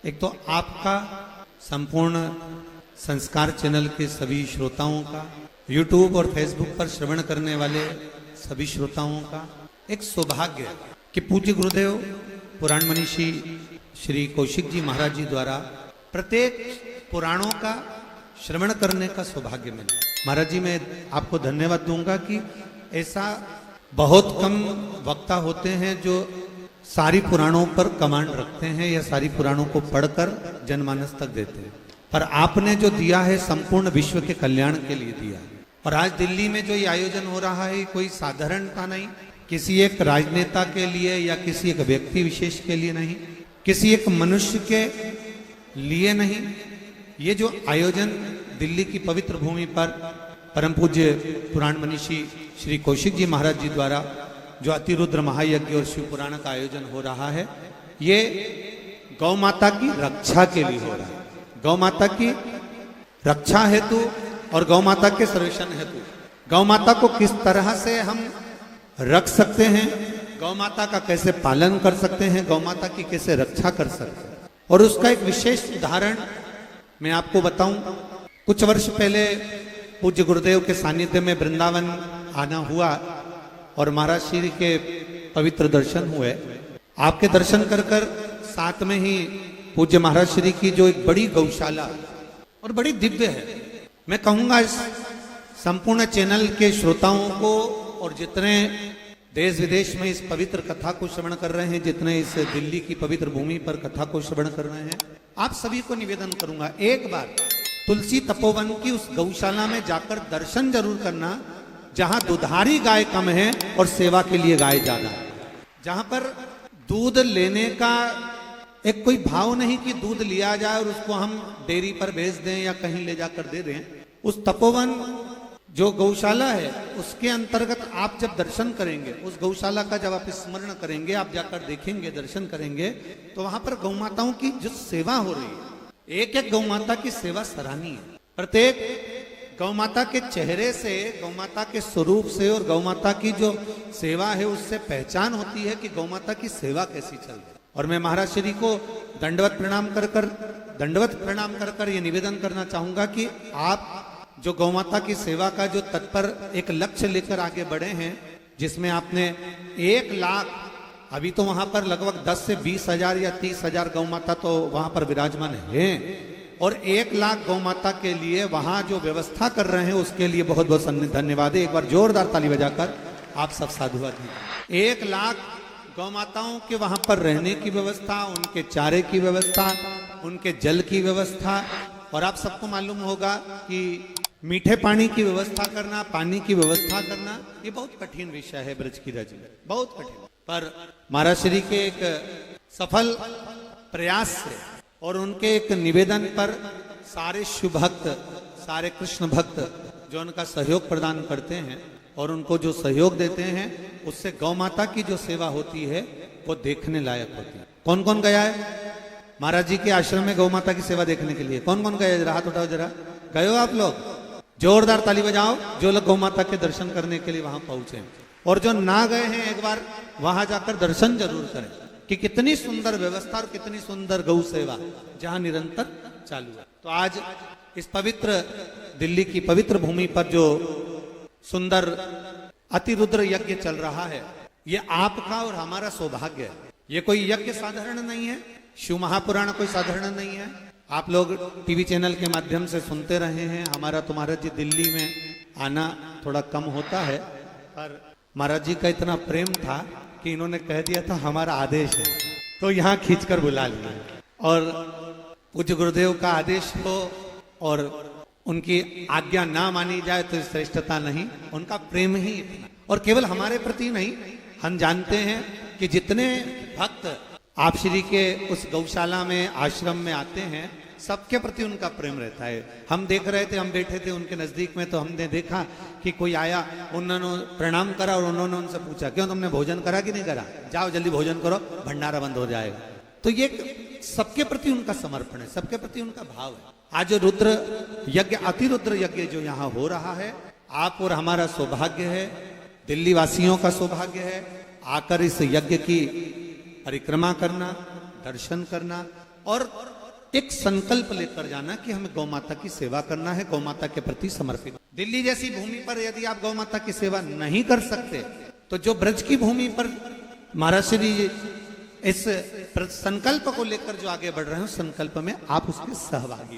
एक तो आपका, संपूर्ण संस्कार चैनल के सभी श्रोताओं का, यूट्यूब और फेसबुक पर श्रवण करने वाले सभी श्रोताओं का एक सौभाग्य कि पूज्य गुरुदेव पुराण मनीषी श्री कौशिक जी महाराज जी द्वारा प्रत्येक पुराणों का श्रवण करने का सौभाग्य मिला। महाराज जी, मैं आपको धन्यवाद दूंगा कि ऐसा बहुत कम वक्ता होते हैं जो सारी पुराणों पर कमांड रखते हैं या सारी पुराणों को पढ़कर जनमानस तक देते हैं, पर आपने जो दिया है संपूर्ण विश्व के कल्याण के लिए दिया। और आज दिल्ली में जो ये आयोजन हो रहा है कोई साधारणता नहीं, किसी एक राजनेता के लिए या किसी एक व्यक्ति विशेष के लिए नहीं, किसी एक मनुष्य के लिए नहीं। ये जो आयोजन दिल्ली की पवित्र भूमि पर परम पूज्य पुराण मनीषी श्री कौशिक जी महाराज जी द्वारा जो अतिरुद्र महायज्ञ और शिव पुराण का आयोजन हो रहा है, ये गौ माता की रक्षा के लिए हो रहा है। गौ माता की रक्षा हेतु और गौ माता के सर्वेक्षण हेतु, गौ माता को किस तरह से हम रख सकते हैं, गौ माता का कैसे पालन कर सकते हैं, गौ माता की कैसे रक्षा कर सकते हैं। और उसका एक विशेष उदाहरण मैं आपको बताऊं। कुछ वर्ष पहले पूज्य गुरुदेव के सानिध्य में वृंदावन आना हुआ और महाराज श्री के पवित्र दर्शन हुए। आपके दर्शन कर कर साथ में ही पूज्य महाराज श्री की जो एक बड़ी गौशाला और बड़ी दिव्य है, मैं कहूंगा इस संपूर्ण चैनल के श्रोताओं को और जितने देश विदेश में इस पवित्र कथा को श्रवण कर रहे हैं, जितने इस दिल्ली की पवित्र भूमि पर कथा को श्रवण कर रहे हैं, आप सभी को निवेदन करूंगा, एक बार तुलसी तपोवन की उस गौशाला में जाकर दर्शन जरूर करना, जहां दुधारी गाय कम है और सेवा के लिए गाय ज्यादा है, जहां पर दूध लेने का एक कोई भाव नहीं कि दूध लिया जाए और उसको हम डेयरी पर भेज दें या कहीं ले जाकर दे दें। उस तपोवन जो गौशाला है उसके अंतर्गत आप जब दर्शन करेंगे, उस गौशाला का जब आप स्मरण करेंगे, आप जाकर देखेंगे, दर्शन करेंगे, तो वहां पर गौ माताओं की जो सेवा हो रही है, एक एक गौ माता की सेवा सराहनीय है। प्रत्येक गौ माता के चेहरे से, गौ माता के स्वरूप से और गौ माता की जो सेवा है उससे पहचान होती है कि गौ माता की सेवा कैसी चल रही है। और मैं महाराज श्री को दंडवत प्रणाम कर कर ये निवेदन करना चाहूंगा कि आप जो गौ माता की सेवा का जो तत्पर एक लक्ष्य लेकर आगे बढ़े हैं, जिसमें आपने 1 लाख, अभी तो वहां पर लगभग 10 से 20 हजार या 30 हजार गौ माता तो वहां पर विराजमान हैं, और 1 लाख गौ माता के लिए वहां जो व्यवस्था कर रहे हैं उसके लिए बहुत बहुत धन्यवाद है। एक बार जोरदार ताली बजाकर आप सब साधुवाद दीजिए। 1 लाख गौ माताओं के वहां पर रहने की व्यवस्था, उनके चारे की व्यवस्था, उनके जल की व्यवस्था, और आप सबको मालूम होगा कि मीठे पानी की व्यवस्था करना, पानी की व्यवस्था करना, ये बहुत कठिन विषय है ब्रज की रज में, बहुत कठिन। पर महाराज श्री के एक सफल प्रयास से और उनके एक निवेदन पर सारे शिव भक्त, सारे कृष्ण भक्त जो उनका सहयोग प्रदान करते हैं और उनको जो सहयोग देते हैं, उससे गौ माता की जो सेवा होती है वो देखने लायक होती है। कौन कौन गया है महाराज जी के आश्रम में गौ माता की सेवा देखने के लिए? कौन कौन गया? जरा हाथ उठाओ, जरा गए हो आप लोग? जोरदार ताली बजाओ जो लोग गौ माता के दर्शन करने के लिए वहां पहुंचे। और जो ना गए हैं, एक बार वहां जाकर दर्शन जरूर करें कि कितनी सुंदर व्यवस्था और कितनी सुंदर गौ सेवा जहां निरंतर चालू है। तो आज इस पवित्र दिल्ली की पवित्र भूमि पर जो सुंदर अतिरुद्र यज्ञ चल रहा है, ये आपका और हमारा सौभाग्य है। ये कोई यज्ञ साधारण नहीं है, शिव महापुराण कोई साधारण नहीं है। आप लोग टीवी चैनल के माध्यम से सुनते रहे हैं। हमारा तो महाराज जी दिल्ली में आना थोड़ा कम होता है, पर महाराज जी का इतना प्रेम था कि इन्होंने कह दिया था हमारा आदेश है, तो यहाँ खींचकर बुला लिया। और पूज्य गुरुदेव का आदेश हो और उनकी आज्ञा ना मानी जाए तो श्रेष्ठता नहीं, उनका प्रेम ही इतना। और केवल हमारे प्रति नहीं, हम जानते हैं कि जितने भक्त आप श्री के उस गौशाला में, आश्रम में आते हैं, सबके प्रति उनका प्रेम रहता है। हम देख रहे थे, हम बैठे थे उनके नजदीक में, तो हमने देखा कि कोई आया, उन्होंने प्रणाम करा और उन्होंने उनसे पूछा, क्यों तुमने भोजन करा कि नहीं करा? जाओ जल्दी भोजन करो, भंडारा बंद हो जाएगा। तो ये सबके प्रति उनका समर्पण है, सबके प्रति उनका भाव है। आज रुद्र यज्ञ, अतिरुद्र यज्ञ जो यहाँ हो रहा है, आप और हमारा सौभाग्य है, दिल्ली वासियों का सौभाग्य है, आकर इस यज्ञ की परिक्रमा करना, दर्शन करना, और एक संकल्प लेकर जाना कि हमें गौ माता की सेवा करना है, गौ माता के प्रति समर्पित। दिल्ली जैसी भूमि पर यदि आप गौ माता की सेवा नहीं कर सकते तो जो ब्रज की भूमि पर महाराज श्री इस संकल्प को लेकर जो आगे बढ़ रहे हैं, उस संकल्प में आप उसके सहभागी